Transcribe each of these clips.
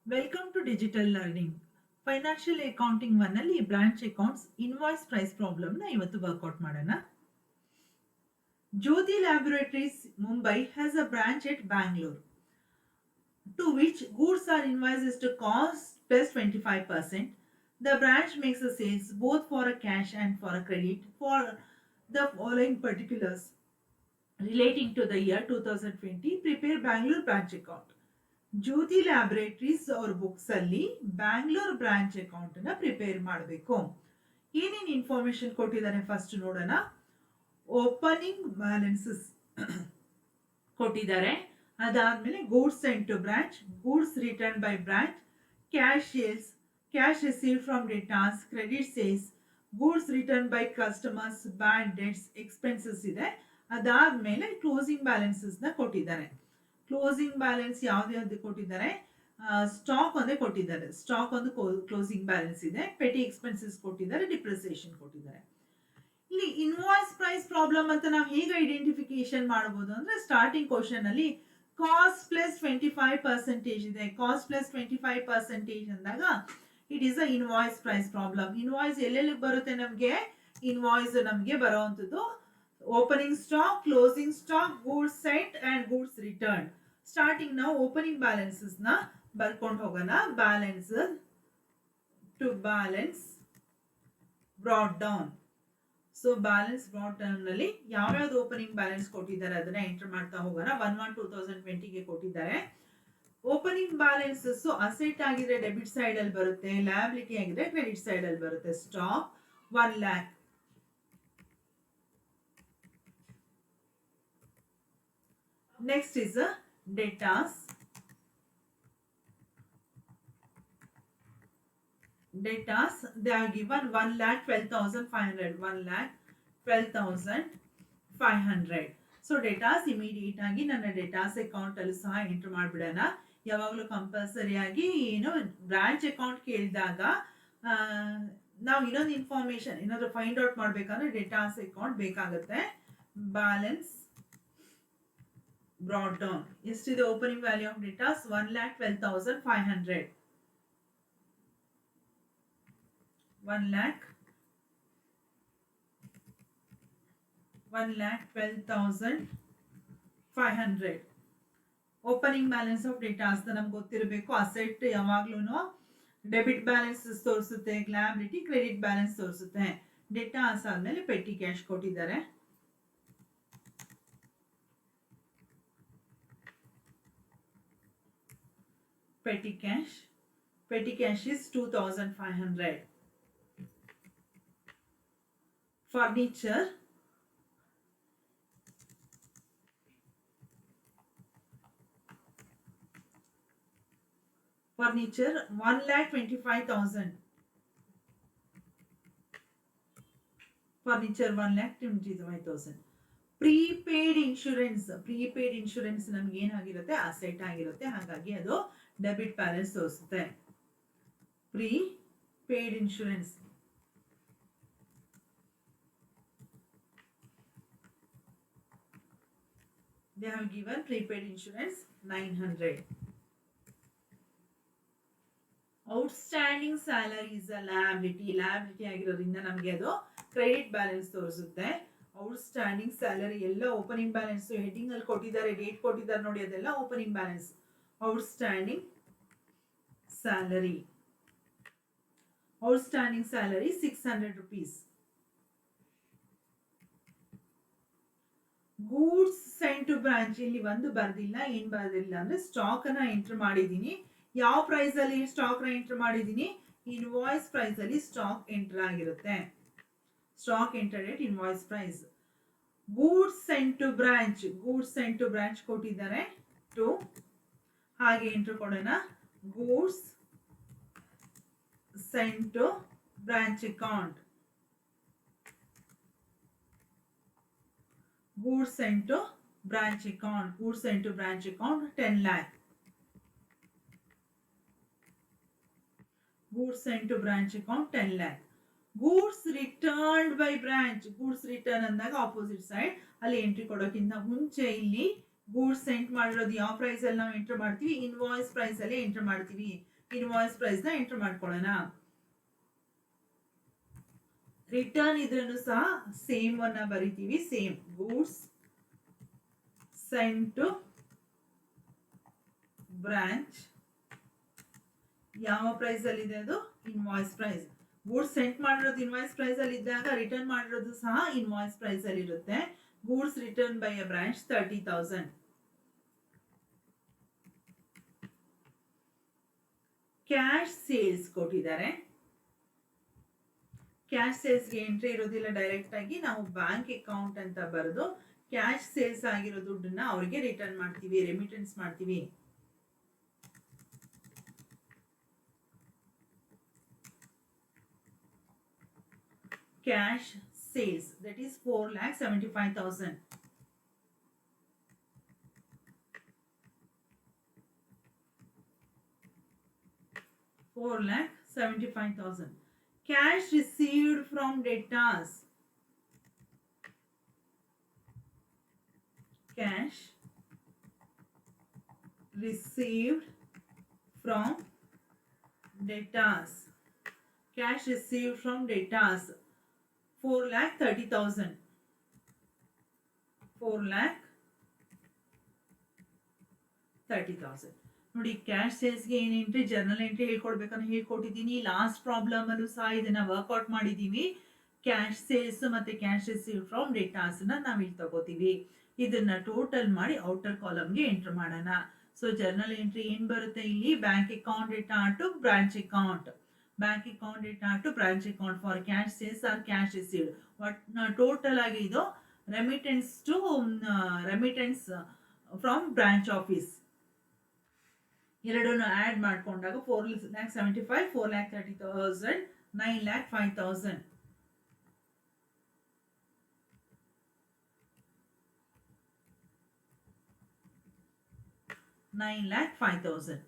Welcome to Digital Learning. Financial Accounting 1 ಅಲ್ಲಿ branch accounts invoice price problem ನ ಇವತ್ತು workout ಮಾಡೋಣ. Jyoti Laboratories Mumbai has a branch at Bangalore to which goods are invoiced to cost plus 25%. The branch makes a sales both for a cash and for a credit for the following particulars relating to the year 2020. Prepare Bangalore branch account. Jyothi laboratories ಅವ್ರ books ಅಲ್ಲಿ Bangalore branch account ನ prepare ಮಾಡಬೇಕು. ಏನೇನು information ಕೊಟ್ಟಿದ್ದಾರೆ first ನೋಡೋಣ. Opening balances ಕೊಟ್ಟಿದ್ದಾರೆ. ಅದಾದ್ಮೇಲೆ goods sent to branch, goods return by branch, cash sales, cash receive from returns, credit sales, goods return by customers, bad debts, expenses ಇದೆ. ಅದಾದ್ಮೇಲೆ ಕ್ಲೋಸಿಂಗ್ ಬ್ಯಾಲೆನ್ಸಸ್ ನ ಕೊಟ್ಟಿದ್ದಾರೆ. ಕ್ಲೋಸಿಂಗ್ ಬ್ಯಾಲೆನ್ಸ್ ಯಾವ್ದು ಕೊಟ್ಟಿದ್ದಾರೆ? ಸ್ಟಾಕ್ ಒಂದೇ ಕೊಟ್ಟಿದ್ದಾರೆ. ಸ್ಟಾಕ್ ಒಂದು ಕ್ಲೋಸಿಂಗ್ ಬ್ಯಾಲೆನ್ಸ್ ಇದೆ. ಪೆಟಿ ಎಕ್ಸ್ಪೆನ್ಸಸ್ ಕೊಟ್ಟಿದ್ದಾರೆ, ಡಿಪ್ರಿಸಿಯೇಷನ್ ಕೊಟ್ಟಿದ್ದಾರೆ. ಇಲ್ಲಿ ಇನ್ವಾಯ್ಸ್ ಪ್ರೈಸ್ ಪ್ರಾಬ್ಲಮ್ ಅಂತ ನಾವು ಹೇಗೆ ಐಡೆಂಟಿಫಿಕೇಶನ್ ಮಾಡಬಹುದು ಅಂದ್ರೆ, ಸ್ಟಾರ್ಟಿಂಗ್ ಕ್ವಶನ್ ಅಲ್ಲಿ ಕಾಸ್ಟ್ ಪ್ಲಸ್ 25% ಇದೆ. ಕಾಸ್ಟ್ ಪ್ಲಸ್ 25% ಅಂದಾಗ it is a invoice price problem. Invoice ಎಲ್ಲೆಲ್ಲಿ ಬರುತ್ತೆ ನಮ್ಗೆ? ಇನ್ವಾಯ್ಸ್ ನಮ್ಗೆ ಬರುವಂತದ್ದು opening stock, closing stock, goods sent and goods return. Starting ನಾವು ಓಪನಿಂಗ್ ಬ್ಯಾಲೆನ್ಸಸ್ ನ ಬರ್ಕೊಂಡು ಹೋಗೋಣ. Balance to balance brought down. So balance brought down ನಲ್ಲಿ ಯಾವ್ಯಾವ್ದು ಓಪನಿಂಗ್ ಬ್ಯಾಲೆನ್ಸ್ ಕೊಟ್ಟಿದ್ದಾರೆ ಅದನ್ನ ಎಂಟರ್ ಮಾಡ್ತಾ ಹೋಗೋಣ. 1/1/2020 ಕೊಟ್ಟಿದ್ದಾರೆ. ಓಪನಿಂಗ್ ಬ್ಯಾಲೆನ್ಸಸ್ ಅಸೆಟ್ ಆಗಿದ್ರೆ ಡೆಬಿಟ್ ಸೈಡ್ ಅಲ್ಲಿ ಬರುತ್ತೆ, ಲಯಬಿಲಿಟಿ ಆಗಿದ್ರೆ ಕ್ರೆಡಿಟ್ ಸೈಡ್ ಅಲ್ಲಿ ಬರುತ್ತೆ. Stock 1 lakh. Next is a debtors. Debtors, they are given 1,12,500. 1,12,500. So datas immediate ಆಗಿ ನನ್ನ ಡೇಟಾಸ್ ಅಕೌಂಟ್ ಅಲ್ಲಿ ಸಹ ಎಂಟರ್ ಮಾಡ್ಬಿಡೋಣ. ಯಾವಾಗಲೂ ಕಂಪಲ್ಸರಿ ಆಗಿ ಏನು ಬ್ರಾಂಚ್ ಅಕೌಂಟ್ ಕೇಳಿದಾಗ ನಾವು ಇನ್ನೊಂದು ಇನ್ಫಾರ್ಮೇಶನ್ ಏನಾದ್ರು ಫೈಂಡ್ ಔಟ್ ಮಾಡ್ಬೇಕಂದ್ರೆ ಡೇಟಾಸ್ ಅಕೌಂಟ್ ಬೇಕಾಗುತ್ತೆ. Balance brought down. Yesterday opening value of debtors 1,12,500. 1,12,500. Opening balance of datas ನಮ್ಗೆ ಗೊತ್ತಿರಬೇಕು. ಅಸೆಟ್ ಯಾವಾಗ್ಲೂ ಡೆಬಿಟ್ ಬ್ಯಾಲೆನ್ಸ್ ತೋರಿಸುತ್ತೆ, ಲಯಬಿಲಿಟಿ ಕ್ರೆಡಿಟ್ ಬ್ಯಾಲೆನ್ಸ್ ತೋರಿಸುತ್ತೆ. ಡೇಟಾಸ್ ಆದ್ಮೇಲೆ ಪೆಟ್ಟಿ ಕ್ಯಾಶ್ ಕೊಟ್ಟಿದ್ದಾರೆ. Petty cash. Petty cash is 2,500. Furniture. Furniture 1,25,000. Furniture 1,25,000. Prepaid insurance. Prepaid insurance ನಮ್ಗೆ ಏನಾಗಿರುತ್ತೆ? Asset ಆಗಿರುತ್ತೆ. ಹಾಗಾಗಿ ಅದು ಡೆಬಿಟ್ ಬ್ಯಾಲೆನ್ಸ್ ತೋರಿಸುತ್ತೆ. Prepaid insurance they have given prepaid insurance 900. Outstanding salary is a liability. Liability ಆಗಿರೋದ್ರಿಂದ ನಮಗೆ ಅದು ಕ್ರೆಡಿಟ್ ಬ್ಯಾಲೆನ್ಸ್ ತೋರಿಸುತ್ತೆ. ಔಟ್ಸ್ಟ್ಯಾಂಡಿಂಗ್ ಸ್ಯಾಲರಿ ಎಲ್ಲ ಓಪನಿಂಗ್ ಬ್ಯಾಲೆನ್ಸ್ ಹೆಡಿಂಗ್ ಅಲ್ಲಿ ಕೊಟ್ಟಿದ್ದಾರೆ, ಡೇಟ್ ಕೊಟ್ಟಿದ್ದಾರೆ ನೋಡಿ, ಅದೆಲ್ಲ opening balance. Outstanding salary. Outstanding salary 600 rupees. Goods sent to branch ಇಲ್ಲಿ ಒಂದು ಬರ್ದಿಲ್ಲ. ಏನ್ ಬರ್ದಿಲ್ಲ ಅಂದ್ರೆ ಸ್ಟಾಕ್ ಅನ್ನ ಎಂಟರ್ ಮಾಡಿದೀನಿ. ಯಾವ ಪ್ರೈಸ್ ಅಲ್ಲಿ ಸ್ಟಾಕ್ ನ ಎಂಟರ್ ಮಾಡಿದೀನಿ? ಇನ್ವಾಯ್ಸ್ ಪ್ರೈಸ್ ಅಲ್ಲಿ ಸ್ಟಾಕ್ ಎಂಟರ್ ಆಗಿರುತ್ತೆ. Stock enter at invoice price. Goods sent to branch, goods sent to branch ಕೊಟ್ಟಿದ್ದಾರೆ ಟು. ಹಾಗೆ ಎಂಟರ್ ಕೊಡೋಣ. Goods sent to branch account. Goods sent to branch account. Goods sent to branch account 10 lakh. Goods sent to branch account 10 lakh. Goods returned by branch. Goods return ಅಂದಾಗ opposite side ಅಲ್ಲಿ entry ಕೊಡೋಕ್ಕಿಂತ ಮುಂಚೆ ಇಲ್ಲಿ goods sent ಮಾಡಿರೋದು ಯಾವ price ಅಲ್ಲಿ ನಾವು enter ಮಾಡ್ತೀವಿ, ಇನ್ವಾಯ್ಸ್ ಪ್ರೈಸ್ ಅಲ್ಲಿ ಎಂಟರ್ ಮಾಡ್ತೀವಿ. ಇನ್ವಾಯ್ಸ್ ಪ್ರೈಸ್ ನ ಎಂಟರ್ ಮಾಡ್ಕೊಳ್ಳೋಣ. ರಿಟರ್ನ್ ಇದ್ರೂ ಸಹ ಸೇಮ್ ಅನ್ನ ಬರಿತೀವಿ. Same goods sent to branch, ಯಾವ ಪ್ರೈಸ್ ಅಲ್ಲಿ ಇದೆ ಅದು, ಇನ್ವಾಯ್ಸ್ ಪ್ರೈಸ್. ಗೂಡ್ಸ್ ಸೆಂಟ್ ಮಾಡಿರೋದು ಇನ್ವಾಯ್ಸ್ ಪ್ರೈಸ್ ಅಲ್ಲಿ ಇದ್ದಾಗ ರಿಟರ್ನ್ ಮಾಡಿರೋದು ಸಹ ಇನ್ವಾಯ್ಸ್ ಪ್ರೈಸ್ ಅಲ್ಲಿ ಇರುತ್ತೆ. Goods return by a branch 30,000. Cash sales ಕೊಟ್ಟಿದ್ದಾರೆ. ಕ್ಯಾಶ್ ಸೇಲ್ಸ್ಗೆ ಎಂಟ್ರಿ ಇರೋದಿಲ್ಲ, ಡೈರೆಕ್ಟ್ ಆಗಿ ನಾವು ಬ್ಯಾಂಕ್ ಅಕೌಂಟ್ ಅಂತ ಬರೆದು ಕ್ಯಾಶ್ ಸೇಲ್ಸ್ ಆಗಿರೋ ದುಡ್ಡನ್ನ ಅವರಿಗೆ ರಿಟರ್ನ್ ಮಾಡ್ತೀವಿ, ರೆಮಿಟೆನ್ಸ್ ಮಾಡ್ತೀವಿ. Cash sales, that is 4,75,000. $4,75,000. Cash received from debtors. Cash received from debtors. Cash received from debtors. 4,30,000. 4,30,000. ನೋಡಿ, ಕ್ಯಾಶ್ ಸೇಲ್ಸ್ಗೆ ಏನು ಎಂಟ್ರಿ, ಜರ್ನಲ್ ಎಂಟ್ರಿ ಹೇಳ್ಕೊಡ್ಬೇಕಂತ ಹೇಳ್ಕೊಟ್ಟಿದ್ದೀನಿ. ಲಾಸ್ಟ್ ಪ್ರಾಬ್ಲಮ್ ಅಲ್ಲೂ ಸಹ ಇದನ್ನ ವರ್ಕ್ಔಟ್ ಮಾಡಿದೀವಿ. ಕ್ಯಾಶ್ ಸೇಲ್ಸ್ ಮತ್ತೆ ಕ್ಯಾಶ್ ರಿಸೀವ್ ಫ್ರಮ್ ಡೇಟಾಸ್ ನ ನಾವಿಲ್ಲಿ ತಗೋತೀವಿ. ಇದನ್ನ ಟೋಟಲ್ ಮಾಡಿ ಔಟರ್ ಕಾಲಮ್ಗೆ ಎಂಟರ್ ಮಾಡೋಣ. ಸೊ ಜರ್ನಲ್ ಎಂಟ್ರಿ ಏನ್ ಬರುತ್ತೆ ಇಲ್ಲಿ, bank account data to branch account, bank account data to branch account for cash sales or cash received. Total ಆಗಿ ಇದು remittance to remittance from branch office ಎರಡನ್ನು add ಮಾಡ್ಕೊಂಡಾಗ 4,75,000, 4,30,000, 9,05,000. 9,05,000.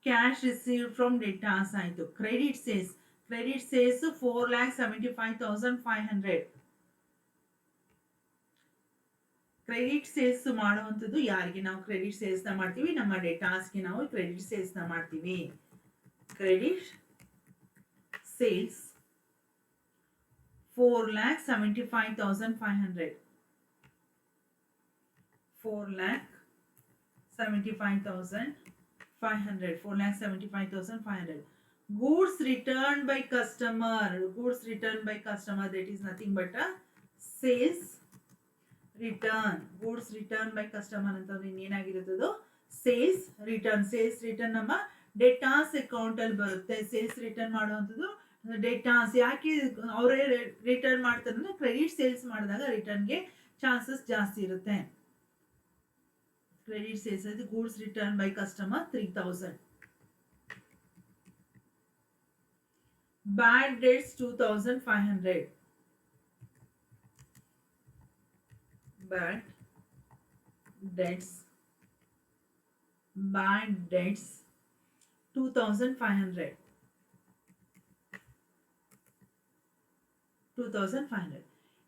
Cash received from datas ಆಯಿತು. Credit sales 4,75,500. Credit sales ಮಾಡುವಂಥದ್ದು ಯಾರಿಗೆ ನಾವು credit sales ನ ಮಾಡ್ತೀವಿ, ನಮ್ಮ ಡೇಟಾಸ್ಗೆ ನಾವು ಕ್ರೆಡಿಟ್ ಸೇಲ್ಸ್ ನ ಮಾಡ್ತೀವಿ. Credit sales 4,75,500. 4,75,500. 4,75,500. Goods returned by customer. Goods returned by customer, that is nothing but a sales return. Goods returned by customer ಅಂತಂದ್ರೆ ಇನ್ನೇನಾಗಿರುತ್ತದು, ಸೇಲ್ಸ್ ರಿಟರ್ನ್. ಸೇಲ್ಸ್ ರಿಟರ್ನ್ ನಮ್ಮ ಡೇಟಾಸ್ ಅಕೌಂಟ್ ಅಲ್ಲಿ ಬರುತ್ತೆ. ಸೇಲ್ಸ್ ರಿಟರ್ನ್ ಮಾಡುವಂಥದ್ದು datas. ಯಾಕೆ ಅವರೇ return ಮಾಡ್ತಾರೆ ಅಂದ್ರೆ, credit sales ಮಾಡಿದಾಗ ರಿಟರ್ನ್ಗೆ ಚಾನ್ಸಸ್ ಜಾಸ್ತಿ ಇರುತ್ತೆ. ಕ್ರೆಡಿಟ್ ಸೇಲ್ಸ್ ಅದು goods return by customer 3,000. Bad debts 2,500. Bad debts 2,500. 2,500.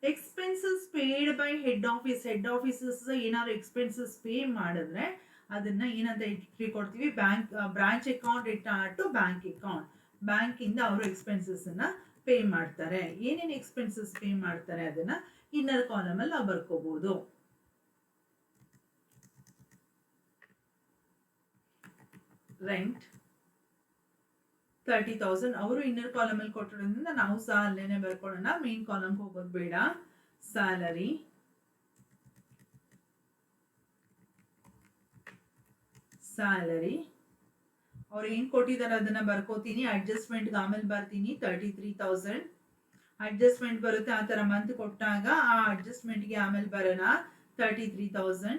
Expenses paid by head office. Head offices ಏನಾದ್ರು ಎಕ್ಸ್ಪೆನ್ಸಸ್ ಪೇ ಮಾಡಿದ್ರೆ ಅದನ್ನ ಏನಂತ ಎಂಟ್ರಿ ಕೊಡ್ತೀವಿ, branch account data to bank account. Bank ಇಂದ ಅವರು ಎಕ್ಸ್ಪೆನ್ಸಸ್ ಅನ್ನ ಪೇ ಮಾಡ್ತಾರೆ. ಏನೇನು ಎಕ್ಸ್ಪೆನ್ಸಸ್ ಪೇ ಮಾಡ್ತಾರೆ ಅದನ್ನ ಇನ್ನರ್ ಕಾಲಮ್ ಅಲ್ಲಿ ನಾವು ಬರ್ಕೋಬಹುದು. ರೆಂಟ್ 30,000 ಅವರು ಇನ್ನರ್ ಕಾಲಮ್ ಅಲ್ಲಿ ಕೊಟ್ಟಿರೋದ್ರಿಂದ ನಾವು ಸಹ ಅಲ್ಲೇನೆ ಬರ್ಕೊಳ್ಳೋಣ, ಮೇನ್ ಕಾಲಮ್ ಹೋಗೋದು ಬೇಡ. ಸ್ಯಾಲರಿ ಅವ್ರು ಏನ್ ಕೊಟ್ಟಿದ್ದಾರೆ ಅದನ್ನ ಬರ್ಕೋತೀನಿ. ಅಡ್ಜಸ್ಟ್ಮೆಂಟ್ ಆಮೇಲೆ ಬರ್ತೀನಿ. 33,000 ಅಡ್ಜಸ್ಟ್ಮೆಂಟ್ ಬರುತ್ತೆ. ಆ ತರ ಮಂತ್ ಕೊಟ್ಟಾಗ ಆ ಅಡ್ಜಸ್ಟ್ಮೆಂಟ್ಗೆ ಆಮೇಲೆ ಬರೋಣ. 33,000.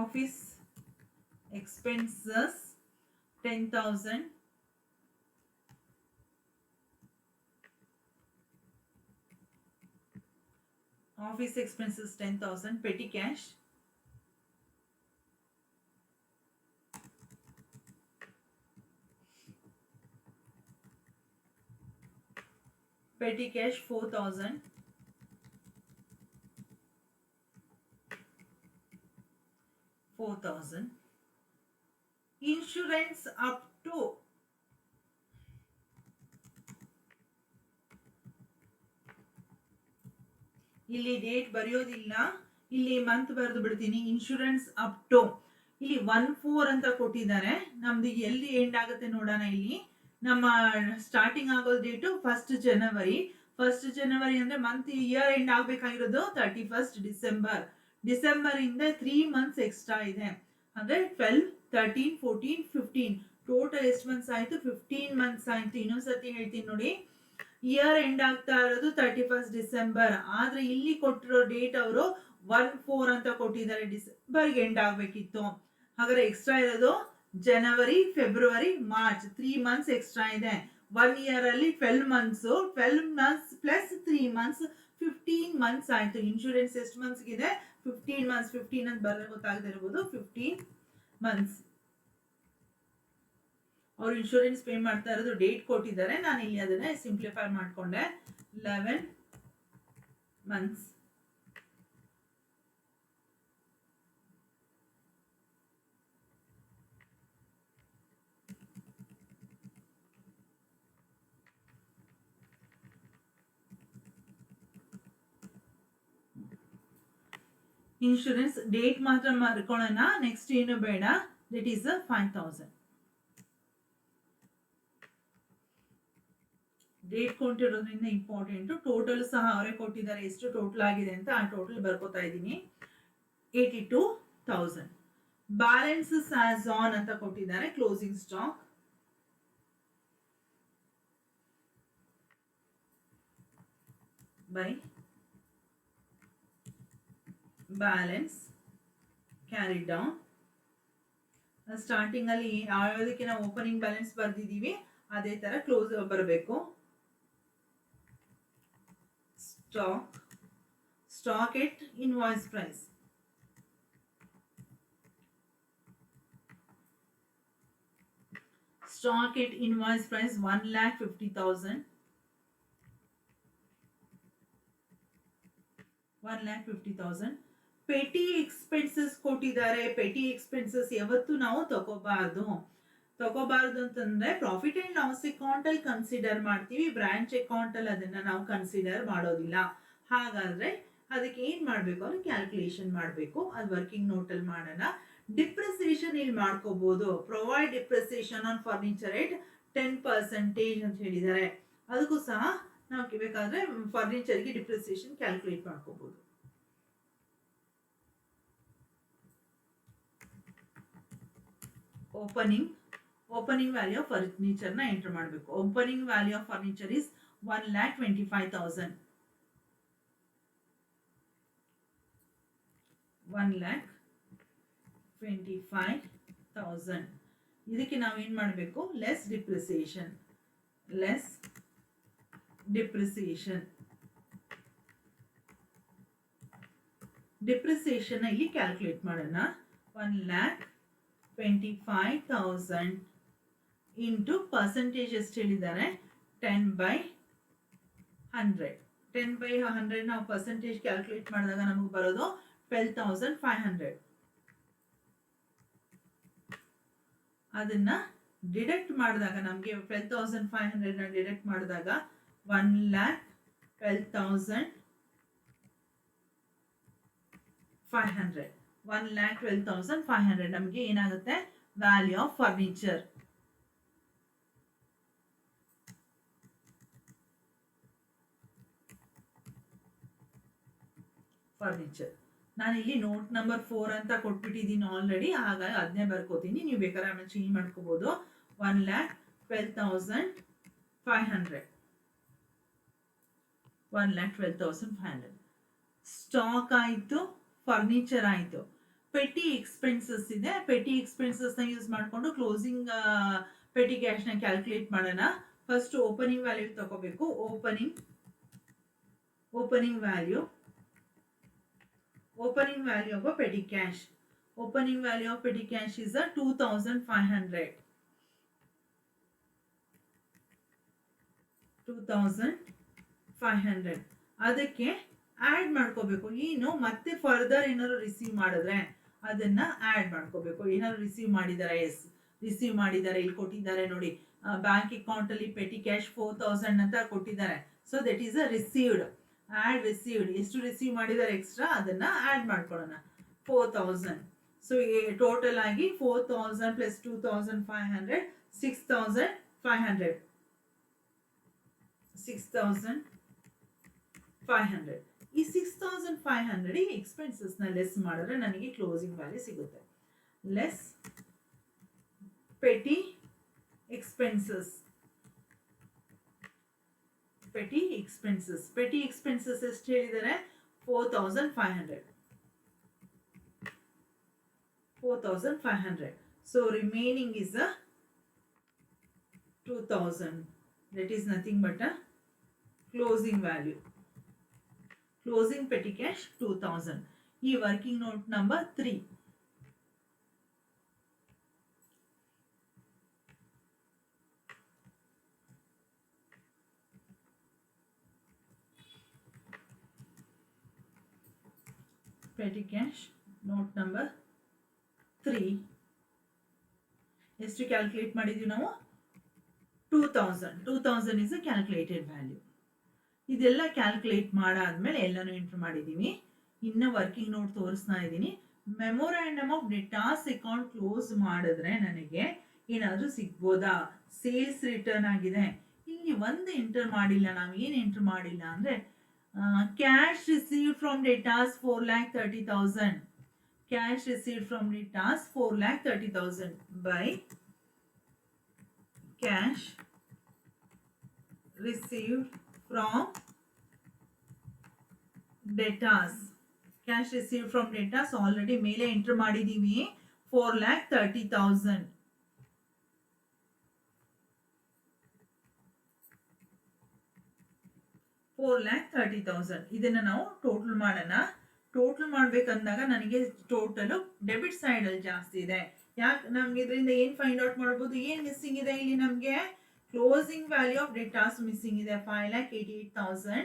Office expenses 10,000. Office expenses 10,000. Petty cash petty cash 4,000, 4,000. Insurance up to ಇಲ್ಲಿ ಡೇಟ್ ಬರೆಯೋದಿಲ್ಲ, ಇಲ್ಲಿ ಮಂತ್ ಬರೆದು ಬಿಡ್ತೀನಿ. ಇನ್ಶೂರೆನ್ಸ್ ಅಪ್ ಟು ಇಲ್ಲಿ 1/4 ಅಂತ ಕೊಟ್ಟಿದ್ದಾರೆ. ನಮ್ದು ಎಲ್ಲಿ ಎಂಡ್ ಆಗುತ್ತೆ ನೋಡೋಣ. ಇಲ್ಲಿ ನಮ್ಮ ಸ್ಟಾರ್ಟಿಂಗ್ ಆಗೋ ಡೇಟು 1st ಜನವರಿ. 1st ಜನವರಿ ಅಂದ್ರೆ ಮಂತ್ ಇಯರ್ ಎಂಡ್ ಆಗ್ಬೇಕಾಗಿರೋದು 31st ಡಿಸೆಂಬರ್. ಡಿಸೆಂಬರ್ ಇಂದ 3 ಮಂತ್ಸ್ ಎಕ್ಸ್ಟ್ರಾ ಇದೆ, ಅಂದ್ರೆ 12, 13, 14, 15 ಟೋಟಲ್ ಎಷ್ಟು ಮಂತ್ಸ್ ಆಯ್ತು? 15 ಮಂತ್ಸ್ ಆಯ್ತು. ಇನ್ನೊಂದ್ಸತಿ ಹೇಳ್ತೀನಿ ನೋಡಿ. ಇಯರ್ ಎಂಡ್ ಆಗ್ತಾ ಇರೋದು 31st ಡಿಸೆಂಬರ್, ಆದ್ರೆ ಇಲ್ಲಿ ಕೊಟ್ಟಿರೋ ಡೇಟ್ ಅವರು 1/4 ಅಂತ ಕೊಟ್ಟಿದ್ದಾರೆ. ಡಿಸೆಂಬರ್ಗೆ ಎಂಡ್ ಆಗ್ಬೇಕಿತ್ತು. ಹಾಗಾದ್ರೆ ಎಕ್ಸ್ಟ್ರಾ ಇರೋದು ಜನವರಿ, ಫೆಬ್ರವರಿ, ಮಾರ್ಚ್. 3 ಮಂತ್ಸ್ ಎಕ್ಸ್ಟ್ರಾ ಇದೆ. 1 ಇಯರ್ ಅಲ್ಲಿ 12 months, 12 months plus 3 months, 15 months ಆಯ್ತು. ಇನ್ಶೂರೆನ್ಸ್ ಎಷ್ಟು ಮಂತ್ಸ್ ಇದೆ? 15 ಮಂತ್ಸ್. 15 ಅಂತ ಬರಲು ಗೊತ್ತಾಗದೆ ಇರಬಹುದು. 15 ಮಂತ್ಸ್ ಅವ್ರು ಇನ್ಶೂರೆನ್ಸ್ ಪೇ ಮಾಡ್ತಾ ಇರೋದು ಡೇಟ್ ಕೊಟ್ಟಿದ್ದಾರೆ. ನಾನು ಇಲ್ಲಿ ಅದನ್ನ ಸಿಂಪ್ಲಿಫೈ ಮಾಡ್ಕೊಂಡೆ. 11 ಮಂತ್ಸ್. ಇನ್ಶೂರೆನ್ಸ್ ಡೇಟ್ ಮಾತ್ರ ಮಾಡ್ಕೊಳ್ಳೋಣ. ನೆಕ್ಸ್ಟ್ ಏನು ಬೇಡ. That is 5,000. ಡೇಟ್ ಕೊಟ್ಟಿರೋದ್ರಿಂದ ಇಂಪಾರ್ಟೆಂಟ್. ಟೋಟಲ್ ಸಹ ಅವರೇ ಕೊಟ್ಟಿದ್ದಾರೆ. ಎಷ್ಟು ಟೋಟಲ್ ಆಗಿದೆ ಅಂತ ಆ ಟೋಟಲ್ ಬರ್ಕೋತಾ ಇದ್ದೀನಿ. 82,000. ಬ್ಯಾಲೆನ್ಸಸ್ ಆಸ್ ಆನ್ ಅಂತ ಕೊಟ್ಟಿದ್ದಾರೆ. Closing stock by balance carry down. Starting ಅಲ್ಲಿ ಯಾವುದಕ್ಕೆ ನಾವು ಓಪನಿಂಗ್ ಬ್ಯಾಲೆನ್ಸ್ ಬರ್ದಿದೀವಿ ಅದೇ ತರ ಕ್ಲೋಸ್ ಬರಬೇಕು. ಸ್ಟಾಕ್ ಎಟ್ ಇನ್ವಾಯ್ಸ್ ಪ್ರೈಸ್. ಸ್ಟಾಕ್ ಎಟ್ ಇನ್ವಾಯ್ಸ್ ಪ್ರೈಸ್ 1,50,000. 1,50,000. ಪೆಟಿ ಎಕ್ಸ್ಪೆನ್ಸಸ್ ಕೊಟ್ಟಿದ್ದಾರೆ. ಪೆಟಿ ಎಕ್ಸ್ಪೆನ್ಸಸ್ ಯಾವತ್ತು ನಾವು ತಗೋಬಾರ್ದು ಅಂತಂದ್ರೆ ಪ್ರಾಫಿಟ್ ಅಂಡ್ ಲಾಸ್ ಅಕೌಂಟ್ ಅಲ್ಲಿ ಕನ್ಸಿಡರ್ ಮಾಡ್ತೀವಿ. ಬ್ರಾಂಚ್ ಅಕೌಂಟ್ ಅಲ್ಲಿ ಅದನ್ನ ನಾವು ಕನ್ಸಿಡರ್ ಮಾಡೋದಿಲ್ಲ. ಹಾಗಾದ್ರೆ ಅದಕ್ಕೆ ಏನ್ ಮಾಡ್ಬೇಕು ಅಂದ್ರೆ ಕ್ಯಾಲ್ಕುಲೇಷನ್ ಮಾಡ್ಬೇಕು. ಅದು ವರ್ಕಿಂಗ್ ನೋಟ್ ಅಲ್ಲಿ ಮಾಡೋಣ. ಡಿಪ್ರಿಸಿಯೇಷನ್ ಇಲ್ಲಿ ಮಾಡ್ಕೋಬಹುದು. ಪ್ರೊವೈಡ್ ಡಿಪ್ರಿಸಿಯೇಷನ್ ಆನ್ ಫರ್ನಿಚರ್ ಎಟ್ 10% ಅಂತ ಹೇಳಿದ್ದಾರೆ. ಅದಕ್ಕೂ ಸಹ ನಾವು ಬೇಕಾದ್ರೆ ಫರ್ನಿಚರ್ಗೆ ಡಿಪ್ರಿಸಿಯೇಷನ್ ಕ್ಯಾಲ್ಕುಲೇಟ್ ಮಾಡ್ಕೋಬಹುದು. ಓಪನಿಂಗ್ ವ್ಯಾಲ್ಯೂ ಆಫ್ ಫರ್ನಿಚರ್ ನ ಎಂಟರ್ ಮಾಡಬೇಕು. Opening value of furniture is 1,25,000. 1,25,000. ಇದಕ್ಕೆ ನಾವು ಏನ್ ಮಾಡಬೇಕು? ಲೆಸ್ ಡಿಪ್ರಿಸಿಯೇಷನ್ ಇಲ್ಲಿ ಕ್ಯಾಲ್ಕುಲೇಟ್ ಮಾಡೋಣ. 1,25,000 ಇಂಟು ಪರ್ಸೆಂಟೇಜ್ ಎಷ್ಟು ಹೇಳಿದ್ದಾರೆ? 10/100. 10/100 ನಾವು ಪರ್ಸೆಂಟೇಜ್ ಕ್ಯಾಲ್ಕುಲೇಟ್ ಮಾಡಿದಾಗ ನಮಗೆ ಬರೋದು 12,500. ಅದನ್ನ ಡಿಡಕ್ಟ್ ಮಾಡಿದಾಗ ನಮಗೆ 12,500 ನ ಡಿಡಕ್ಟ್ ಮಾಡಿದಾಗ 1,12,500. 1,12,500 ನಮಗೆ ಏನಾಗುತ್ತೆ? Value of furniture. ನಾನು ಇಲ್ಲಿ ನೋಟ್ ನಂಬರ್ 4 ಅಂತ ಕೊಟ್ಬಿಟ್ಟಿದ್ದೀನಿ ಆಲ್ರೆಡಿ. ಹಾಗಾಗಿ ಅದನ್ನೇ ಬರ್ಕೋತೀನಿ. ನೀವು ಬೇಕಾದ್ರೆ ಆಮೇಲೆ ಚೇಂಜ್ ಮಾಡ್ಕೋಬಹುದು. 1,12,500. 1,12,500 ಸ್ಟಾಕ್ ಆಯ್ತು, ಫರ್ನಿಚರ್ ಆಯ್ತು. ಪೆಟಿ ಎಕ್ಸ್ಪೆನ್ಸಸ್ ಇದೆ. ಪೆಟಿ ಎಕ್ಸ್ಪೆನ್ಸಸ್ ನ ಯೂಸ್ ಮಾಡಿಕೊಂಡು ಕ್ಲೋಸಿಂಗ್ ಪೆಟಿ ಕ್ಯಾಶ್ ನ ಕ್ಯಾಲ್ಕುಲೇಟ್ ಮಾಡೋಣ. ಫಸ್ಟ್ ಓಪನಿಂಗ್ ವ್ಯಾಲ್ಯೂ ತಗೋಬೇಕು. Opening value of a petty cash. Opening value of petty cash is 2,500. 2,500. 500 ಅದಕ್ಕೆ ಆ್ಯಡ್ ಮಾಡ್ಕೋಬೇಕು. ಏನು ಮತ್ತೆ ಫರ್ದರ್ ಏನಾದ್ರು ರಿಸೀವ್ ಮಾಡಿದ್ರೆ ಅದನ್ನು ಆ್ಯಡ್ ಮಾಡ್ಕೋಬೇಕು. ಏನಾದ್ರು ರಿಸೀವ್ ಮಾಡಿದ್ದಾರೆ, ಎಸ್ ರಿಸೀವ್ ಮಾಡಿದ್ದಾರೆ, ಇಲ್ಲಿ ಕೊಟ್ಟಿದ್ದಾರೆ ನೋಡಿ, ಬ್ಯಾಂಕ್ ಅಕೌಂಟಲ್ಲಿ ಪೆಟಿ ಕ್ಯಾಶ್ 4000 ಅಂತ ಕೊಟ್ಟಿದ್ದಾರೆ. So that is a received. Add received, ಎಷ್ಟು ರಿಸೀವ್ ಮಾಡಿದ್ದಾರೆ ಎಕ್ಸ್ಟ್ರಾ ಅದನ್ನು ಆ್ಯಡ್ ಮಾಡ್ಕೊಳ್ಳೋಣ. 4000. ಸೊ ಟೋಟಲ್ ಆಗಿ 4000 ಪ್ಲಸ್ 2500 6500. 6500. ಈ 6500 ಈ ಎಕ್ಸ್ಪೆನ್ಸಸ್ನ ಲೆಸ್ ಮಾಡಿದ್ರೆ ನನಗೆ ಕ್ಲೋಸಿಂಗ್ ವ್ಯಾಲ್ಯೂ ಸಿಗುತ್ತೆ. Less petty expenses. Petty expenses. Petty expenses ಎಷ್ಟು ಹೇಳಿದ್ದಾರೆ? 4500. 4500. So remaining is a 2000. That is nothing but a closing value. Closing petty cash 2000. ಈ working note number 3. Petty cash note number 3 ಎಷ್ಟು calculate ಮಾಡಿದ್ವಿ ನಾವು? 2000 is a calculated value. ಇದೆಲ್ಲ calculate ಮಾಡಾದ್ಮೇಲೆ ಎಲ್ಲಾನು entry ಮಾಡಿದೀವಿ. ಇನ್ನು ವರ್ಕಿಂಗ್ ನೋಟ್ ತೋರಿಸ್ತಾ ಇದ್ದೀನಿ. Memorandum of debtors account close ಮಾಡಿದ್ರೆ ನನಗೆ ಏನಾದರೂ ಸಿಗ್ಬೋದಾ? ಸೇಲ್ಸ್ ರಿಟರ್ನ್ ಆಗಿದೆ. ಇಲ್ಲಿ ಒಂದು ಎಂಟರ್ ಮಾಡಿಲ್ಲ. ನಾವು ಏನು ಎಂಟರ್ ಮಾಡಿಲ್ಲ ಅಂದರೆ cash received from debtors 4,30,000. Cash received from Ritas 4,30,000 by cash received from debtors. Cash received from debtors already ಮೇಲೆ enter ಮಾಡಿದೀವಿ 4,30,000. 4,30,000 ಇದನ್ನ ನಾವು ಟೋಟಲ್ ಮಾಡೋಣ. ಟೋಟಲ್ ಮಾಡ್ಬೇಕಂದಾಗ ನನಗೆ ಟೋಟಲ್ ಡೆಬಿಟ್ ಸೈಡ್ ಅಲ್ಲಿ ಜಾಸ್ತಿ ಇದೆ. ಯಾಕೆ? ನಮ್ಗೆ ಇದರಿಂದ ಏನ್ ಫೈಂಡ್ ಔಟ್ ಮಾಡ್ಬೋದು? ಏನ್ ಮಿಸ್ಸಿಂಗ್ ಇದೆ ಇಲ್ಲಿ? ನಮ್ಗೆ ಕ್ಲೋಸಿಂಗ್ ವ್ಯಾಲ್ಯೂ ಆಫ್ ಡೆಟಾಸ್ ಮಿಸ್ಸಿಂಗ್ ಇದೆ 5,88,000.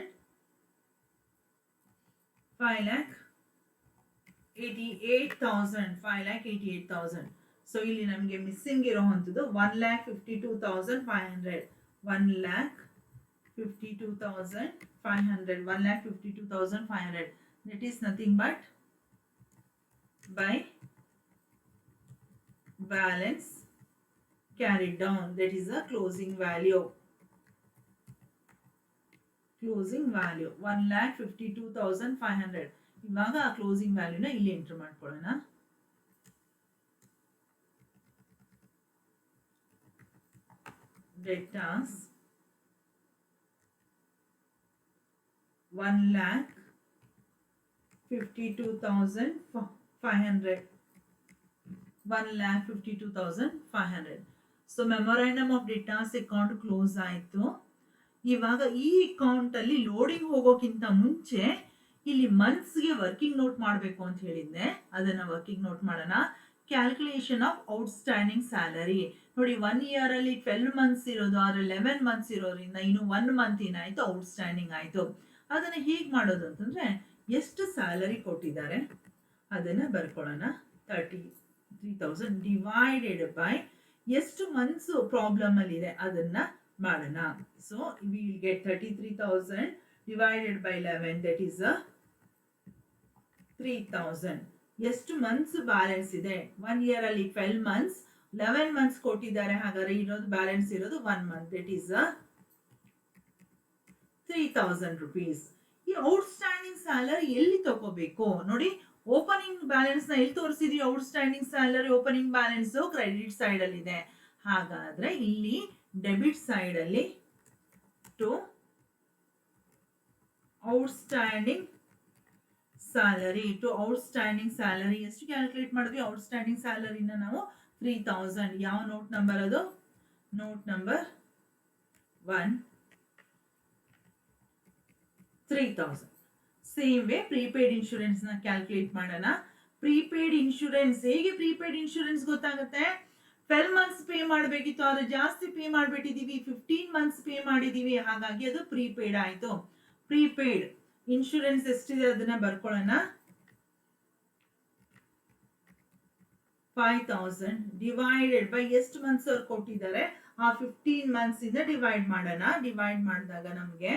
5,88,000. ಸೊ ಇಲ್ಲಿ ನಮಗೆ missing ಇರೋವಂಥದ್ದು 1,52,500. 1,52,500. 1,52,500. That is nothing but by balance carried down. That is a closing value. Closing value 1,52,500. ಇವಾಗ ಆ ಕ್ಲೋಸಿಂಗ್ ವ್ಯಾಲ್ಯೂನ ಇಲ್ಲಿ ಎಂಟರ್ ಮಾಡ್ಕೊಳ್ಳೋಣ. Debtors 1,52,500. 1,52,500. So memorandum of debtors account close ಆಯಿತು. ಇವಾಗ ಈ ಅಕೌಂಟ್ ಅಲ್ಲಿ ಲೋಡಿಂಗ್ ಹೋಗೋಕ್ಕಿಂತ ಮುಂಚೆ ಇಲ್ಲಿ ಮಂತ್ಸ್ಗೆ ವರ್ಕಿಂಗ್ ನೋಟ್ ಮಾಡಬೇಕು ಅಂತ ಹೇಳಿದ್ದೆ. ಅದನ್ನ ವರ್ಕಿಂಗ್ ನೋಟ್ ಮಾಡೋಣ. ಕ್ಯಾಲ್ಕುಲೇಷನ್ ಆಫ್ ಔಟ್ಸ್ಟ್ಯಾಂಡಿಂಗ್ ಸ್ಯಾಲರಿ ನೋಡಿ, 1 ಇಯರ್ ಅಲ್ಲಿ 12 ಮಂತ್ಸ್ ಇರೋದು, ಆದ್ರೆ 11 ಮಂತ್ಸ್ ಇರೋದ್ರಿಂದ ಇನ್ನು 1 ಮಂತ್ ಏನಾಯ್ತು? ಔಟ್ಸ್ಟ್ಯಾಂಡಿಂಗ್ ಆಯ್ತು. ಅದನ್ನ ಹೇಗೆ ಮಾಡೋದು ಅಂತಂದ್ರೆ, ಎಷ್ಟು ಸ್ಯಾಲರಿ ಕೊಟ್ಟಿದ್ದಾರೆ ಅದನ್ನ ಬರ್ಕೊಳ್ಳೋಣ. 33,000 ಡಿವೈಡೆಡ್ ಬೈ ಎಷ್ಟು ಮಂತ್ಸ್ ಪ್ರಾಬ್ಲಮ್ ಅಲ್ಲಿ ಇದೆ ಅದನ್ನ ಮಾಡೋಣ. So we will get 33,000 divided by 11, that is 3,000. ಎಷ್ಟು ಮಂತ್ಸ್ ಬ್ಯಾಲೆನ್ಸ್ ಇದೆ? 1 ಇಯರ್ ಅಲ್ಲಿ 12 ಮಂತ್ಸ್, 11 ಮಂತ್ಸ್ ಕೊಟ್ಟಿದ್ದಾರೆ. ಹಾಗಾದ್ರೆ ಇರೋದು ಬ್ಯಾಲೆನ್ಸ್ ಇರೋದು 1 ಮಂತ್, ದಟ್ ಈಸ್ 3,000 rupees. ಈ ಔಟ್ಸ್ಟ್ಯಾಂಡಿಂಗ್ ಸ್ಯಾಲರಿ ಎಲ್ಲಿ ತಗೋಬೇಕು ನೋಡಿ? ಓಪನಿಂಗ್ ಬ್ಯಾಲೆನ್ಸ್ ನ ಎಲ್ಲಿ ತೋರಿಸಿದ್ವಿ? Outstanding salary opening balance credit side ಅಲ್ಲಿ ಇದೆ. ಹಾಗಾದ್ರೆ ಇಲ್ಲಿ ಡೆಬಿಟ್ ಸೈಡ್ ಅಲ್ಲಿ ಟು ಔಟ್ಸ್ಟ್ಯಾಂಡಿಂಗ್ ಸ್ಯಾಲರಿ ಎಷ್ಟು ಕ್ಯಾಲ್ಕುಲೇಟ್ ಮಾಡಿದ್ವಿ? ಔಟ್ಸ್ಟ್ಯಾಂಡಿಂಗ್ ಸ್ಯಾಲರಿನ ನಾವು 3,000. ಯಾವ ನೋಟ್ ನಂಬರ್ ಅದು? Note number 1, 3,000. Same way prepaid insurance ನ ಕ್ಯಾಲ್ಕುಲೇಟ್ ಮಾಡೋಣ. ಪ್ರೀಪೇಡ್ ಇನ್ಶೂರೆನ್ಸ್ ಹೇಗೆ? ಪ್ರೀಪೇಡ್ ಇನ್ಶೂರೆನ್ಸ್ ಗೊತ್ತಾಗುತ್ತೆ. 12 ಮಂತ್ಸ್ ಪೇ ಮಾಡಬೇಕಿತ್ತು, ಆದ್ರೆ ಜಾಸ್ತಿ ಪೇ ಮಾಡಿಬಿಟ್ಟಿದೀವಿ, 15 ಮಂತ್ಸ್ ಪೇ ಮಾಡಿದೀವಿ, ಹಾಗಾಗಿ ಅದು ಪ್ರೀಪೇಡ್ ಆಯ್ತು. ಪ್ರೀಪೇಯ್ಡ್ ಇನ್ಶೂರೆನ್ಸ್ ಎಷ್ಟಿದೆ ಅದನ್ನ ಬರ್ಕೊಳ್ಳೋಣ. 5000 ಡಿವೈಡೆಡ್ ಬೈ ಎಷ್ಟು ಮಂತ್ಸ್ ಅವ್ರು ಕೊಟ್ಟಿದ್ದಾರೆ ಆ 15 ಮಂತ್ಸ್ ಇಂದ ಡಿವೈಡ್ ಮಾಡೋಣ. ಡಿವೈಡ್ ಮಾಡಿದಾಗ ನಮಗೆ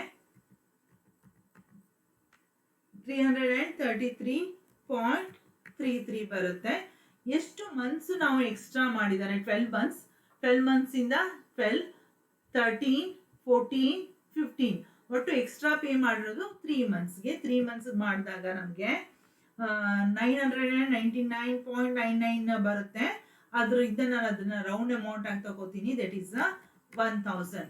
333.33 ಬರುತ್ತೆ. ಎಷ್ಟು ಮಂತ್ಸ್ ನಾವು ಎಕ್ಸ್ಟ್ರಾ ಮಾಡಿದ್ದಾರೆ? 12 ಮಂತ್ಸ್ ಇಂದ 12, 13, 14, 15 ಒಟ್ಟು ಎಕ್ಸ್ಟ್ರಾ ಪೇ ಮಾಡಿರೋದು 3 ಮಂತ್ಸ್ಗೆ. 3 ಮಂತ್ಸ್ ಮಾಡಿದಾಗ ನಮಗೆ 999.99 ಬರುತ್ತೆ. ಅದರಿಂದ ನಾನು ಅದನ್ನ ರೌಂಡ್ ಅಮೌಂಟ್ ಆಗಿ ತಗೋತೀನಿ. That is 1000.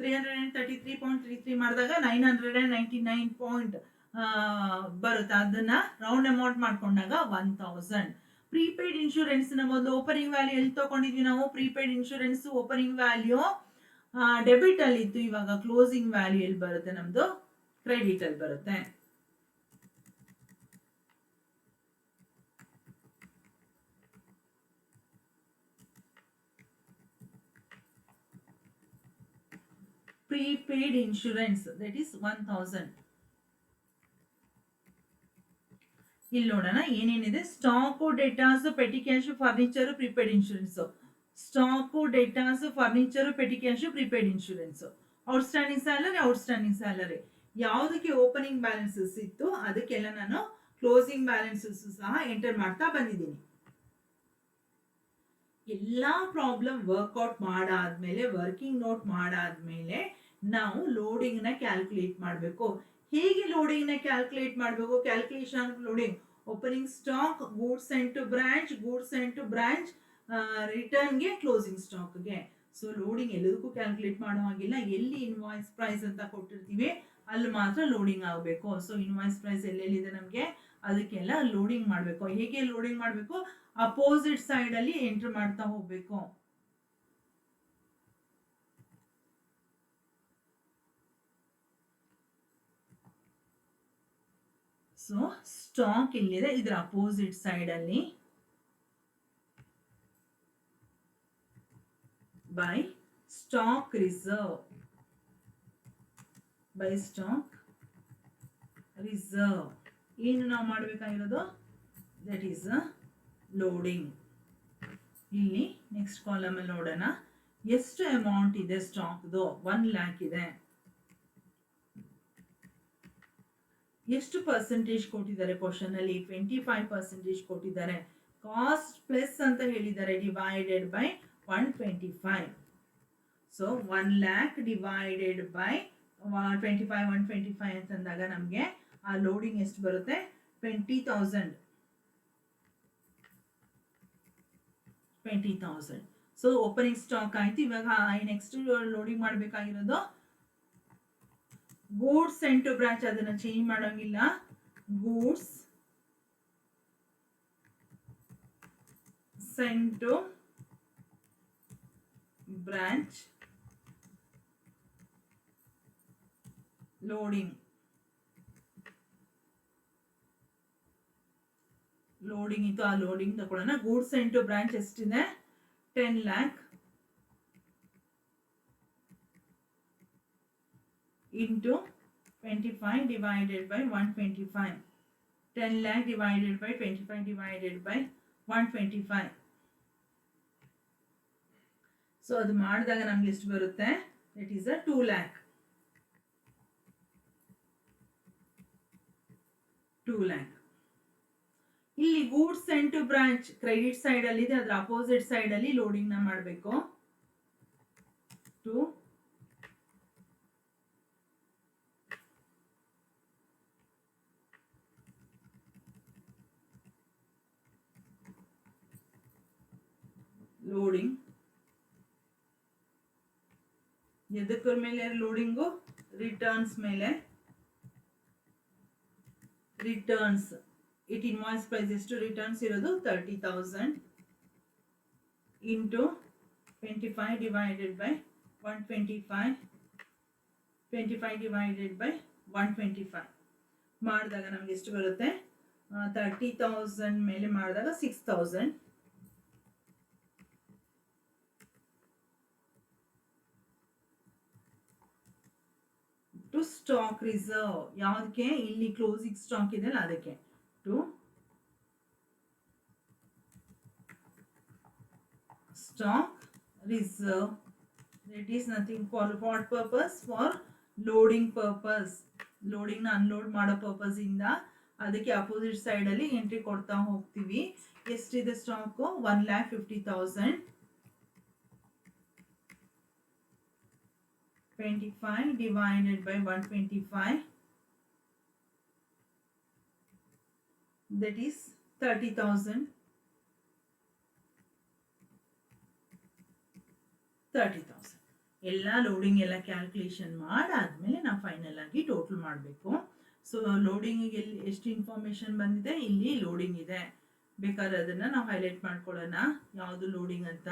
333.33 ಮಾಡಿದಾಗ 999 ಬರುತ್ತೆ. ಅದನ್ನ ರೌಂಡ್ ಅಮೌಂಟ್ ಮಾಡ್ಕೊಂಡಾಗ 1000. ಪ್ರೀಪೇಯ್ಡ್ ಇನ್ಶೂರೆನ್ಸ್ ನ ಮೊದಲು ಓಪನಿಂಗ್ ವ್ಯಾಲ್ಯೂ ಎಲ್ಲಿ ತಗೊಂಡಿದ್ವಿ ನಾವು? Prepaid insurance opening value debit ಅಲ್ಲಿ ಇತ್ತು. ಇವಾಗ ಕ್ಲೋಸಿಂಗ್ ವ್ಯಾಲ್ಯೂ ಎಲ್ಲಿ ಬರುತ್ತೆ? ನಮ್ದು ಕ್ರೆಡಿಟ್ ಅಲ್ಲಿ ಬರುತ್ತೆ. Prepaid insurance that is 1000. ಇಲ್ಲಿ ನೋಡೋಣ ಏನೇನಿದೆ. Stock, datas, petty cash, furniture, prepaid insurance. Stock, datas, furniture, petty cash, prepaid insurance. Outstanding salary ಯಾವುದಕ್ಕೆ ಓಪನಿಂಗ್ ಬ್ಯಾಲೆನ್ಸಸ್ ಇತ್ತು ಅದಕ್ಕೆಲ್ಲ ನಾನು ಕ್ಲೋಸಿಂಗ್ ಬ್ಯಾಲೆನ್ಸಸ್ ಸಹ ಎಂಟರ್ ಮಾಡ್ತಾ ಬಂದಿದ್ದೀನಿ. ಎಲ್ಲಾ ಪ್ರಾಬ್ಲಮ್ ವರ್ಕ್ಔಟ್ ಮಾಡಾದ್ಮೇಲೆ, ವರ್ಕಿಂಗ್ ನೋಟ್ ಮಾಡಾದ್ಮೇಲೆ ನಾವು ಲೋಡಿಂಗ್ ನ ಕ್ಯಾಲ್ಕುಲೇಟ್ ಮಾಡಬೇಕು. ಹೇಗೆ ಲೋಡಿಂಗ್ ನ ಕ್ಯಾಲ್ಕುಲೇಟ್ ಮಾಡಬೇಕು? Calculation loading opening stock, goods sent to branch, return ಗೆ, ಕ್ಲೋಸಿಂಗ್ ಸ್ಟಾಕ್ ಗೆ. ಸೊ ಲೋಡಿಂಗ್ ಎಲ್ಲದಕ್ಕೂ ಕ್ಯಾಲ್ಕುಲೇಟ್ ಮಾಡೋ ಹಾಗಿಲ್ಲ. ಎಲ್ಲಿ ಇನ್ವಾಯ್ಸ್ ಪ್ರೈಸ್ ಅಂತ ಕೊಟ್ಟಿರ್ತೀವಿ ಅಲ್ಲಿ ಮಾತ್ರ ಲೋಡಿಂಗ್ ಆಗಬೇಕು. ಸೊ ಇನ್ವಾಯ್ಸ್ ಪ್ರೈಸ್ ಎಲ್ಲೆಲ್ಲಿದೆ ನಮಗೆ ಅದಕ್ಕೆಲ್ಲ ಲೋಡಿಂಗ್ ಮಾಡಬೇಕು. ಹೇಗೆ ಲೋಡಿಂಗ್ ಮಾಡಬೇಕು? ಅಪೋಸಿಟ್ ಸೈಡ್ ಅಲ್ಲಿ ಎಂಟರ್ ಮಾಡ್ತಾ ಹೋಗ್ಬೇಕು. ಸೊ ಸ್ಟಾಕ್ ಇಲ್ಲಿದೆ, ಇದರ ಅಪೋಸಿಟ್ ಸೈಡ್ ಅಲ್ಲಿ ಬೈ ಸ್ಟಾಕ್ ರಿಸರ್ವ್, ಏನು ನಾವು ಮಾಡಬೇಕಾಗಿರೋದು? That is loading. ಇಲ್ಲಿ ನೆಕ್ಸ್ಟ್ ಕಾಲಮ್ ಅಲ್ಲಿ ನೋಡೋಣ ಎಷ್ಟು ಅಮೌಂಟ್ ಇದೆ ಸ್ಟಾಕ್ದು. 1 lakh ಇದೆ. ಎಷ್ಟು ಪರ್ಸೆಂಟೇಜ್ ಕೊಟ್ಟಿದ್ದಾರೆ ಕ್ವಶನ್ ಅಲ್ಲಿ? 25% ಕೊಟ್ಟಿದ್ದಾರೆ. ಕಾಸ್ಟ್ ಪ್ಲಸ್ ಅಂತ ಹೇಳಿದ್ದಾರೆ, divided by 125. So 1 lakh divided by 125 ಅಂತಂದಾಗ ನಮಗೆ ಆ ಲೋಡಿಂಗ್ ಎಷ್ಟು ಬರುತ್ತೆ? 20,000. ಸೊ ಓಪನಿಂಗ್ ಸ್ಟಾಕ್ ಆಯ್ತು. ಇವಾಗ ನೆಕ್ಸ್ಟ್ ಲೋಡಿಂಗ್ ಮಾಡಬೇಕಾಗಿರೋದು ಗೂಡ್ಸ್ ಸೆಂಟ್ ಟು ಬ್ರಾಂಚ್. ಅದನ್ನ ಚೇಂಜ್ ಮಾಡೋಂಗಿಲ್ಲ. Goods sent to branch loading ಇತ್ತು. ಆ ಲೋಡಿಂಗ್ ತಗೊಳ್ಳೋಣ. ಗೂಡ್ಸ್ ಸೆಂಟ್ ಟು ಬ್ರಾಂಚ್ ಎಷ್ಟಿದೆ? 10 lakh into 25 divided by 125. 10 lakh divided by 25 divided by 125. So ಅದು ಮಾಡಿದಾಗ ನಮ್ಗೆ ಎಷ್ಟು ಬರುತ್ತೆ? It is 2 lakh. 2 lakh. ಇಲ್ಲಿ goods sent to branch credit side ಅಲ್ಲಿ ಇದೆ, ಅದರ ಅಪೋಸಿಟ್ ಸೈಡ್ ಅಲ್ಲಿ ಲೋಡಿಂಗ್ ನ ಮಾಡಬೇಕು. ಲೋಡಿಂಗ್ ಎದಕ್ಕರ ಮೇಲೆ ಲೋಡಿಂಗು? ರಿಟರ್ನ್ಸ್ ಮೇಲೆ. ರಿಟರ್ನ್ಸ್ ಇಟ್ ಇನ್ವಾಯ್ಸ್ ಪ್ರೈಸ್ ಎಷ್ಟು ರಿಟರ್ನ್ಸ್ ಇರೋದು? 30,000 into 25 divided by 125. 25 divided by 125 ಮಾಡಿದಾಗ ನಮ್ಗೆ ಎಷ್ಟು ಬರುತ್ತೆ? 30,000 ಮೇಲೆ ಮಾಡಿದಾಗ 6,000. ಟು ಸ್ಟಾಕ್ ರಿಸರ್ವ್, ಯಾವುದಕ್ಕೆ ಇಲ್ಲಿ ಕ್ಲೋಸಿಂಗ್ ಸ್ಟಾಕ್ ಇದೆಯಲ್ಲ ಅದಕ್ಕೆ. To stock reserve, that is nothing for what purpose, for loading purpose, loading ನ ಅನ್ಲೋಡ್ ಮಾಡೋ ಪರ್ಪಸ್ ಇಂದ ಅದಕ್ಕೆ ಅಪೋಸಿಟ್ ಸೈಡ್ ಅಲ್ಲಿ ಎಂಟ್ರಿ ಕೊಡ್ತಾ ಹೋಗ್ತೀವಿ. ಎಷ್ಟಿದೆ stock? 1,50,000. 25 divided by 125, that is 30,000. 30,000 ಎಲ್ಲ ಲೋಡಿಂಗ್ ಎಲ್ಲ ಕ್ಯಾಲ್ಕುಲೇಷನ್ ಮಾಡಾದ್ಮೇಲೆ ನಾವು ಫೈನಲ್ ಆಗಿ ಟೋಟಲ್ ಮಾಡಬೇಕು. ಸೊ ಲೋಡಿಂಗಿಗೆ ಎಲ್ಲಿ ಎಷ್ಟು ಇನ್ಫಾರ್ಮೇಶನ್ ಬಂದಿದೆ, ಇಲ್ಲಿ ಲೋಡಿಂಗ್ ಇದೆ. ಬೇಕಾದ್ರೆ ಅದನ್ನ ನಾವು ಹೈಲೈಟ್ ಮಾಡ್ಕೊಳ್ಳೋಣ ಯಾವುದು ಲೋಡಿಂಗ್ ಅಂತ.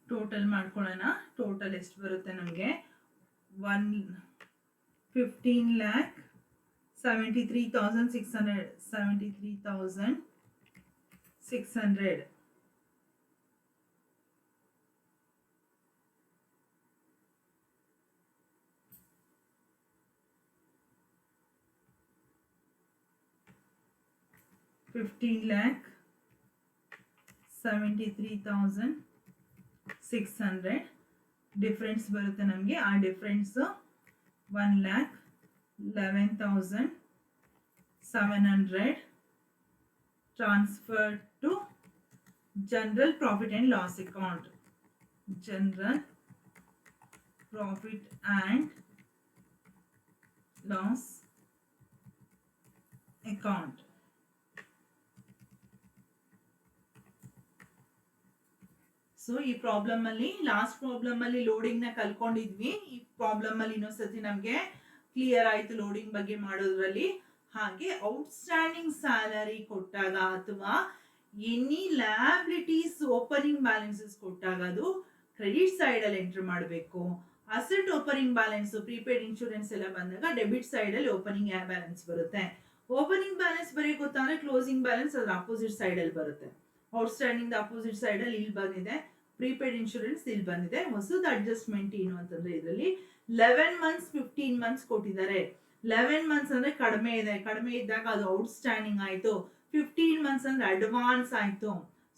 ಟೋಟಲ್ ಮಾಡ್ಕೊಳ್ಳೋಣ. ಟೋಟಲ್ ಎಷ್ಟು ಬರುತ್ತೆ ನಮಗೆ? 15,73,600. 73,600. $15,73,600 ಡಿಫ್ರೆನ್ಸ್ ಬರುತ್ತೆ ನಮಗೆ. ಆ difference 1,11,700 transfer to general profit and loss account. General profit and loss account. So ಈ ಪ್ರಾಬ್ಲಮ್ ಅಲ್ಲಿ, ಲಾಸ್ಟ್ ಪ್ರಾಬ್ಲಮ್ ಅಲ್ಲಿ ಲೋಡಿಂಗ್ ನ ಕಲ್ಕೊಂಡಿದ್ವಿ. ಈ ಪ್ರಾಬ್ಲಮ್ ಅಲ್ಲಿ ಇನ್ನೊಂದ್ಸತಿ ನಮ್ಗೆ ಕ್ಲಿಯರ್ ಆಯ್ತು ಲೋಡಿಂಗ್ ಬಗ್ಗೆ ಮಾಡೋದ್ರಲ್ಲಿ. ಹಾಗೆ ಔಟ್ಸ್ಟ್ಯಾಂಡಿಂಗ್ ಸ್ಯಾಲರಿ ಕೊಟ್ಟಾಗ ಅಥವಾ ಎನಿ ಲಯಬಿಲಿಟೀಸ್ ಓಪನಿಂಗ್ ಬ್ಯಾಲೆನ್ಸಸ್ ಕೊಟ್ಟಾಗ ಅದು ಕ್ರೆಡಿಟ್ ಸೈಡ್ ಅಲ್ಲಿ ಎಂಟರ್ ಮಾಡಬೇಕು. Asset opening balance, prepaid insurance ಎಲ್ಲ ಬಂದಾಗ ಡೆಬಿಟ್ ಸೈಡ್ ಅಲ್ಲಿ ಓಪನಿಂಗ್ ಬ್ಯಾಲೆನ್ಸ್ ಬರುತ್ತೆ. ಓಪನಿಂಗ್ ಬ್ಯಾಲೆನ್ಸ್ ಬರೀ ಗೊತ್ತಾದ್ರೆ ಕ್ಲೋಸಿಂಗ್ ಬ್ಯಾಲೆನ್ಸ್ ಅದ್ರ ಅಪೋಸಿಟ್ ಸೈಡ್ ಅಲ್ಲಿ ಬರುತ್ತೆ. ಔಟ್ಸ್ಟ್ಯಾಂಡಿಂಗ್ ಅಪೋಸಿಟ್ ಸೈಡ್ ಅಲ್ಲಿ ಇಲ್ಲಿ ಬಂದಿದೆ, ಪ್ರೀಪೇಡ್ ಇನ್ಶೂರೆನ್ಸ್ ಇಲ್ಲಿ ಬಂದಿದೆ. ಹೊಸದ ಅಡ್ಜಸ್ಟ್ಮೆಂಟ್ ಏನು ಅಂತಂದ್ರೆ ಇದರಲ್ಲಿ 11 ಮಂತ್ಸ್ 15 ಮಂತ್ಸ್ ಕೊಟ್ಟಿದ್ದಾರೆ. 11 ಮಂತ್ಸ್ ಅಂದ್ರೆ ಕಡಿಮೆ ಇದೆ, ಕಡಿಮೆ ಇದ್ದಾಗ ಅದು ಔಟ್ಸ್ಟ್ಯಾಂಡಿಂಗ್ ಆಯ್ತು. 15 ಮಂತ್ಸ್ ಅಂದ್ರೆ ಅಡ್ವಾನ್ಸ್ ಆಯ್ತು.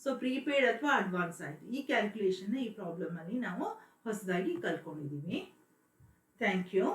ಸೊ ಪ್ರೀಪೇಡ್ ಅಥವಾ ಅಡ್ವಾನ್ಸ್ ಆಯ್ತು. ಈ ಕ್ಯಾಲ್ಕುಲೇಷನ್ ಈ ಪ್ರಾಬ್ಲಮ್ ಅಲ್ಲಿ ನಾವು ಹೊಸದಾಗಿ ಕಲ್ಕೊಂಡಿದೀವಿ. Thank you.